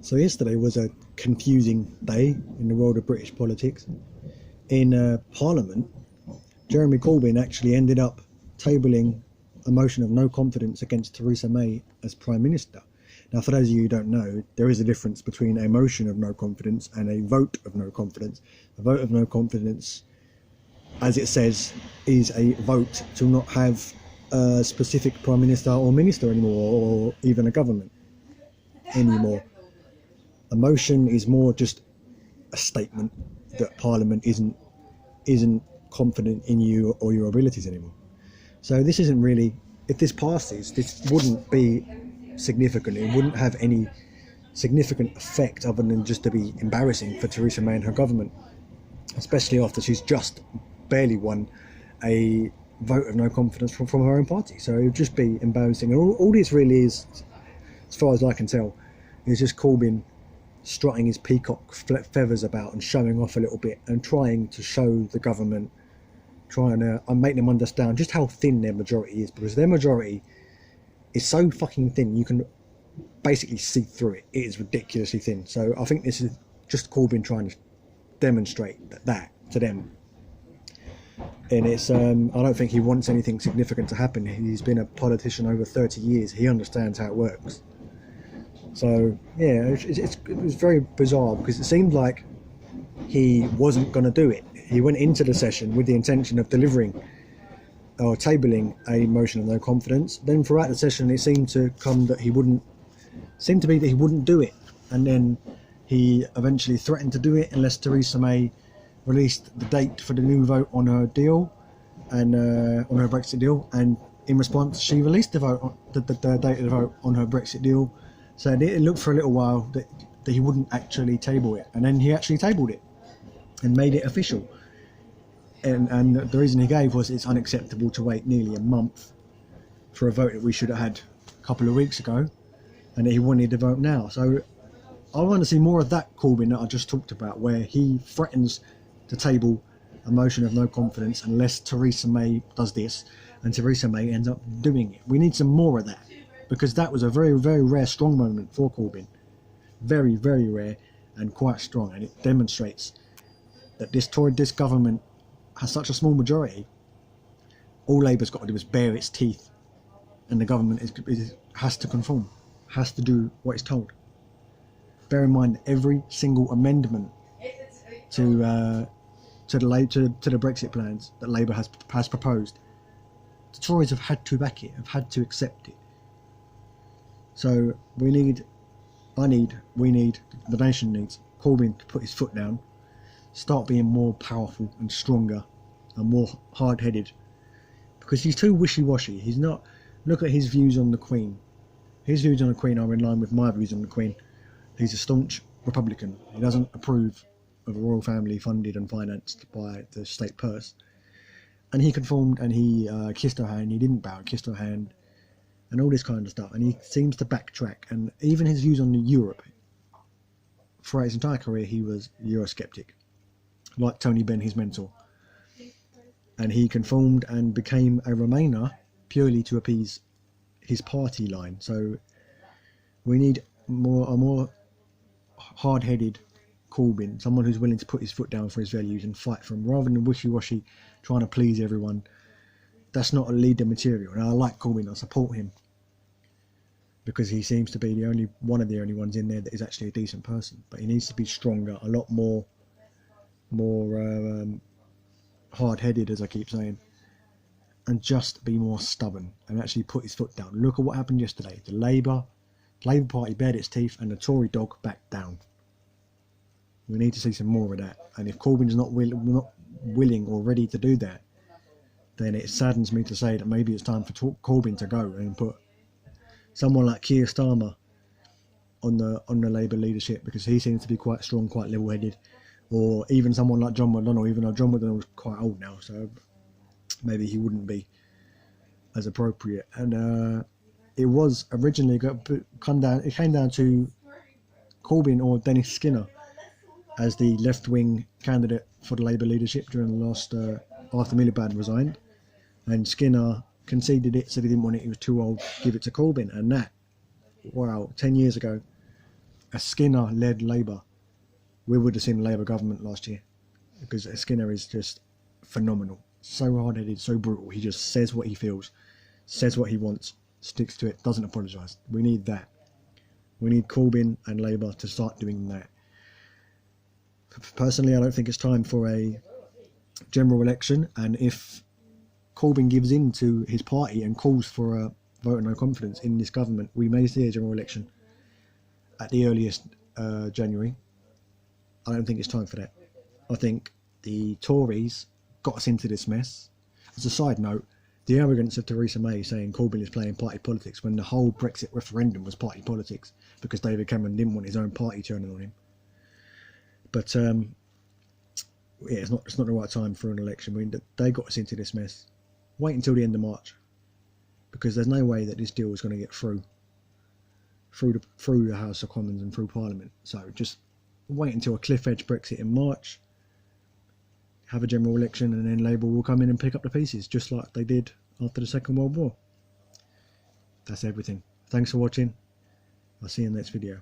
So yesterday was a confusing day in the world of British politics. In Parliament, Jeremy Corbyn actually ended up tabling a motion of no confidence against Theresa May as Prime Minister. Now, for those of you who don't know, there is a difference between a motion of no confidence and a vote of no confidence. A vote of no confidence, as it says, is a vote to not have a specific Prime Minister or Minister anymore, or even a government anymore. A motion is more just a statement that Parliament isn't confident in you or your abilities anymore. So this isn't really, if this passes, this wouldn't be significant. It wouldn't have any significant effect other than just to be embarrassing for Theresa May and her government, especially after she's just barely won a vote of no confidence from her own party. So it would just be embarrassing. And all this really is, as far as I can tell, is just Corbyn strutting his peacock feathers about and showing off a little bit and trying to show the government, trying to make them understand just how thin their majority is, because their majority is so fucking thin you can basically see through it. It is ridiculously thin. So I think this is just Corbyn trying to demonstrate that to them. And it's I don't think he wants anything significant to happen. He's been a politician over 30 years. He understands how it works. So yeah, it was very bizarre, because it seemed like he wasn't going to do it. He went into the session with the intention of delivering or tabling a motion of no confidence. Then throughout the session, it seemed to come that he wouldn't do it, and then he eventually threatened to do it unless Theresa May released the date for the new vote on her deal and on her Brexit deal. And in response, she released the date of the vote on her Brexit deal. So it looked for a little while that he wouldn't actually table it, and then he actually tabled it and made it official. And the reason he gave was it's unacceptable to wait nearly a month for a vote that we should have had a couple of weeks ago, and that he wanted to vote now. So I want to see more of that Corbyn that I just talked about, where he threatens to table a motion of no confidence unless Theresa May does this, and Theresa May ends up doing it. We need some more of that, because that was a very, very rare strong moment for Corbyn. Very, very rare and quite strong, and it demonstrates that this government has such a small majority. All Labour's got to do is bare its teeth, and the government has to conform, has to do what it's told. Bear in mind that every single amendment to the Brexit plans that Labour has proposed, the Tories have had to back it, have had to accept it. So the nation needs Corbyn to put his foot down, start being more powerful and stronger and more hard-headed, because he's too wishy-washy. He's not. Look at his views on the Queen. His views on the Queen are in line with my views on the Queen. He's a staunch Republican. He doesn't approve of a royal family funded and financed by the state purse. And he conformed, and he kissed her hand. He didn't bow, kissed her hand, and all this kind of stuff. And he seems to backtrack. And even his views on Europe, throughout his entire career, he was Eurosceptic, like Tony Benn, his mentor. And he conformed and became a Remainer purely to appease his party line. So we need a more hard-headed Corbyn, someone who's willing to put his foot down for his values and fight for them, rather than wishy-washy trying to please everyone. That's not a leader material. And I like Corbyn. I support him, because he seems to be one of the only ones in there that is actually a decent person. But he needs to be stronger, a lot more hard-headed, as I keep saying, and just be more stubborn and actually put his foot down. Look at what happened yesterday. The Labour Party bared its teeth, and the Tory dog backed down. We need to see some more of that. And if Corbyn's not willing or ready to do that, then it saddens me to say that maybe it's time for Corbyn to go and put someone like Keir Starmer on the Labour leadership, because he seems to be quite strong, quite level-headed. Or even someone like John McDonnell, even though John McDonnell's quite old now, so maybe he wouldn't be as appropriate. And it was originally it came down to Corbyn or Dennis Skinner as the left-wing candidate for the Labour leadership during the last after Miliband resigned, and Skinner conceded it, said he didn't want it, he was too old, give it to Corbyn. And that, wow, 10 years ago, a Skinner-led Labour, we would have seen a Labour government last year, because Skinner is just phenomenal. So hard-headed, so brutal. He just says what he feels, says what he wants, sticks to it, doesn't apologise. We need that. We need Corbyn and Labour to start doing that. Personally, I don't think it's time for a general election, and if Corbyn gives in to his party and calls for a vote of no confidence in this government, we may see a general election at the earliest January. I don't think it's time for that. I think the Tories got us into this mess. As a side note, the arrogance of Theresa May saying Corbyn is playing party politics when the whole Brexit referendum was party politics because David Cameron didn't want his own party turning on him. But yeah, it's not the right time for an election. I mean, they got us into this mess. Wait until the end of March, because there's no way that this deal is going to get through the House of Commons and through Parliament. So just wait until a cliff edge Brexit in March, have a general election, and then Labour will come in and pick up the pieces, just like they did after the Second World War. That's everything. Thanks for watching. I'll see you in the next video.